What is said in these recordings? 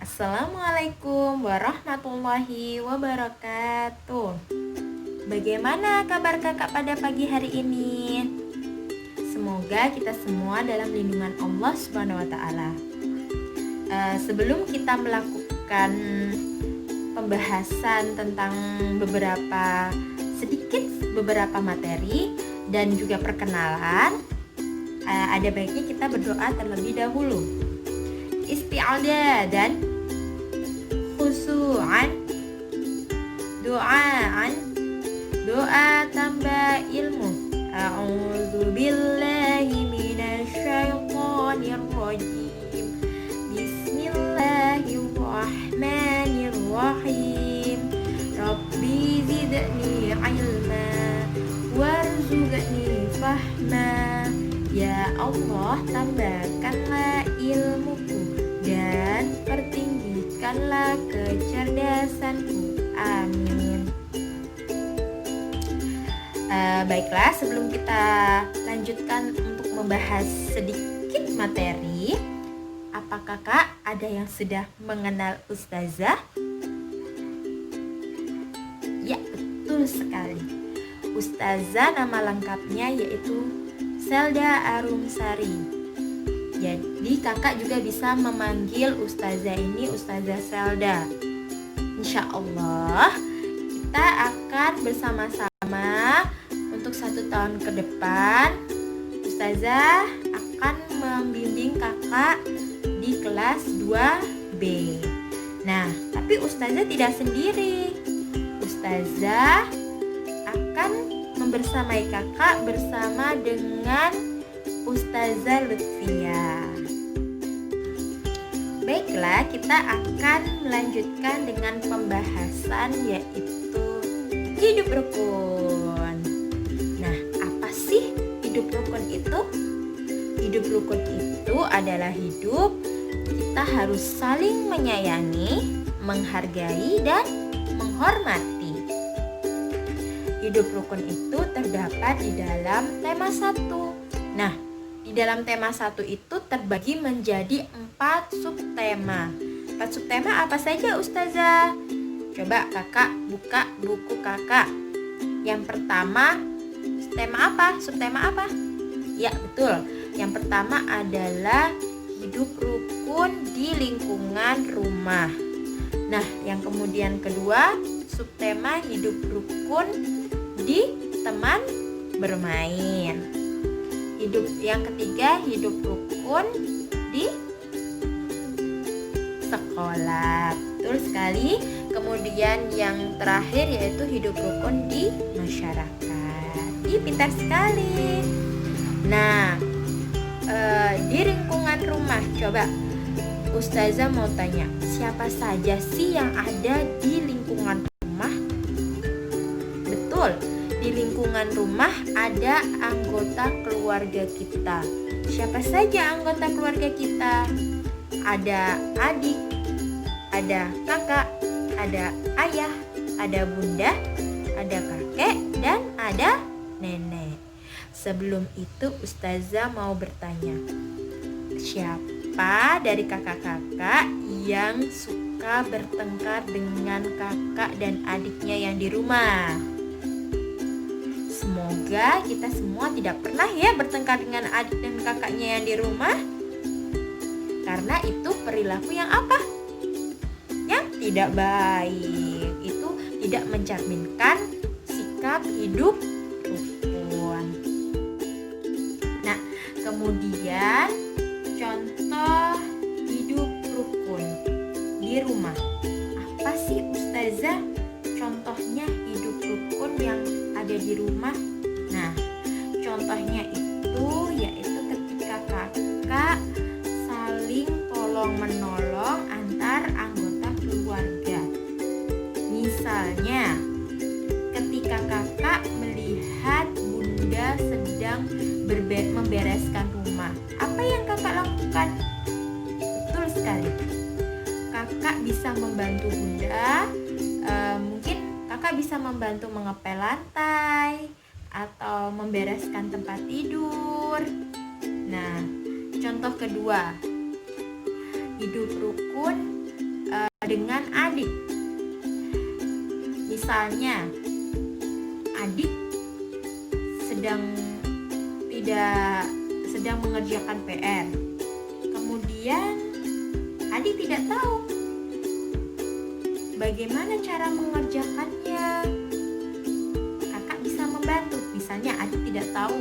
Assalamualaikum warahmatullahi wabarakatuh. Bagaimana kabar kakak pada pagi hari ini? Semoga kita semua dalam lindungan Allah Subhanahu wa Ta'ala. Sebelum kita melakukan pembahasan tentang beberapa materi dan juga perkenalan, ada baiknya kita berdoa terlebih dahulu. Isti'adah dan khusu'an, doa tambah ilmu. A'udzubillahi minasyaitonir rajim. Bismillahirrahmanirrahim. Rabbi zidni ilma warzuqni fahma. Ya Allah, tambahkanlah ilmuku dan pertinggikanlah kecerdasanku. Amin. Baiklah, sebelum kita lanjutkan untuk membahas sedikit materi, apa kakak ada yang sudah mengenal Ustazah? Ya, betul sekali. Ustazah nama lengkapnya yaitu Selda Arumsari. Jadi kakak juga bisa memanggil Ustazah ini Ustazah Selda. Insya Allah kita akan bersama-sama untuk 1 tahun ke depan. Ustazah akan membimbing kakak di kelas 2B. Nah, tapi Ustazah tidak sendiri. Ustazah akan membersamai kakak bersama dengan Ustazah Lutfia. Baiklah, kita akan melanjutkan dengan pembahasan yaitu hidup rukun. Nah, apa sih hidup rukun itu? Hidup rukun itu adalah hidup kita harus saling menyayangi, menghargai, dan menghormati. Hidup rukun itu terdapat di dalam tema 1. Nah, di dalam tema 1 itu terbagi menjadi 4 subtema. 4 subtema apa saja Ustazah? Coba kakak buka buku kakak. Yang pertama, subtema apa? Ya, betul. Yang pertama adalah hidup rukun di lingkungan rumah. Nah, yang kemudian kedua, subtema hidup rukun di teman bermain. Yang ketiga, hidup rukun di sekolah. Betul sekali. Kemudian yang terakhir yaitu hidup rukun di masyarakat. Pintar sekali. Nah, di lingkungan rumah, coba Ustazah mau tanya, siapa saja sih yang ada di lingkungan rumah? Betul, di lingkungan rumah ada anggota keluarga kita. Siapa saja anggota keluarga kita? Ada adik, ada kakak, ada ayah, ada bunda, ada kakek, dan ada nenek. Sebelum itu Ustazah mau bertanya, siapa dari kakak-kakak yang suka bertengkar dengan kakak dan adiknya yang di rumah? Semoga kita semua tidak pernah ya bertengkar dengan adik dan kakaknya yang di rumah. Karena itu perilaku yang apa? Yang tidak baik. Itu tidak mencerminkan sikap hidup rukun. Nah, kemudian contoh hidup rukun di rumah. Apa sih Ustazah contohnya hidup rukun yang ada di rumah? Nah, contohnya itu yaitu ketika kakak saling tolong menolong antar anggota keluarga. Misalnya, ketika kakak melihat bunda sedang membereskan rumah, apa yang kakak lakukan? Betul sekali, kakak bisa membantu bunda. Mungkin kakak bisa membantu mengepel lantai atau membereskan tempat tidur. Nah, contoh kedua, hidup rukun dengan adik. Misalnya, adik sedang mengerjakan PR. Kemudian adik tidak tahu bagaimana cara mengerjakannya. Kakak bisa membantu. Misalnya adik tidak tahu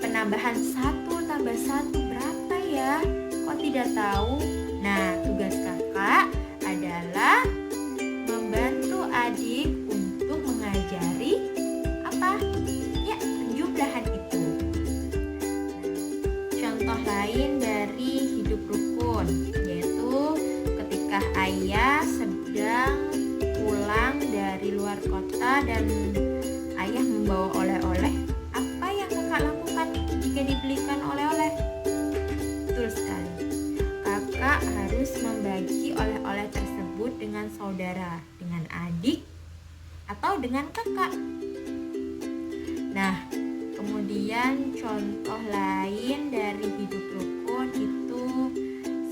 penambahan 1 tambah 1 berapa ya? Kok tidak tahu? Nah, tugas kakak adalah membantu adik untuk mengajari apa? Ya, penjumlahan itu. Contoh lain dari hidup rukun, yaitu ketika ayah sedang pulang dari luar kota dan ayah membawa oleh-oleh, apa yang kakak lakukan jika dibelikan oleh-oleh? Betul sekali, kakak harus membagi oleh-oleh tersebut dengan saudara, dengan adik, atau dengan kakak. Nah, kemudian contoh lain dari hidup rukun itu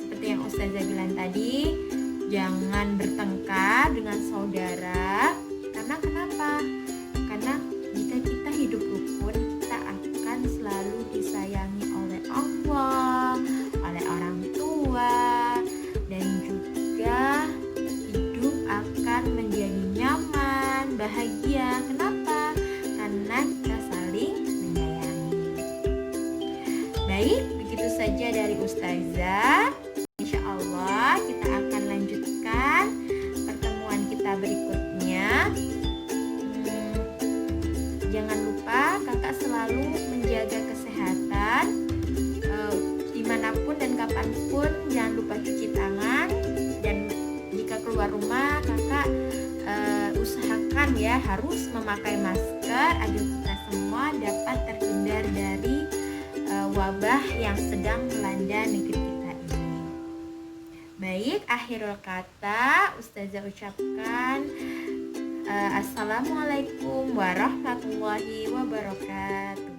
seperti yang Ustazah bilang tadi, jangan bertengkar dengan saudara. Karena kenapa? Karena jika kita hidup rukun, kita akan selalu disayangi oleh Allah, oleh orang tua, dan juga hidup akan menjadi nyaman, bahagia. Kenapa? Karena kita saling menyayangi. Baik, begitu saja dari Ustazah. Insya Allah kita akan lanjutkan pertemuan kita berikutnya. Jangan lupa kakak selalu menjaga kesehatan dimanapun dan kapanpun. Jangan lupa cuci tangan, dan jika keluar rumah kakak usahakan ya harus memakai masker agar kita semua dapat terhindar dari wabah yang sedang melanda negeri kita ini. Baik, akhirul kata Ustazah ucapkan Assalamualaikum warahmatullahi wabarakatuh.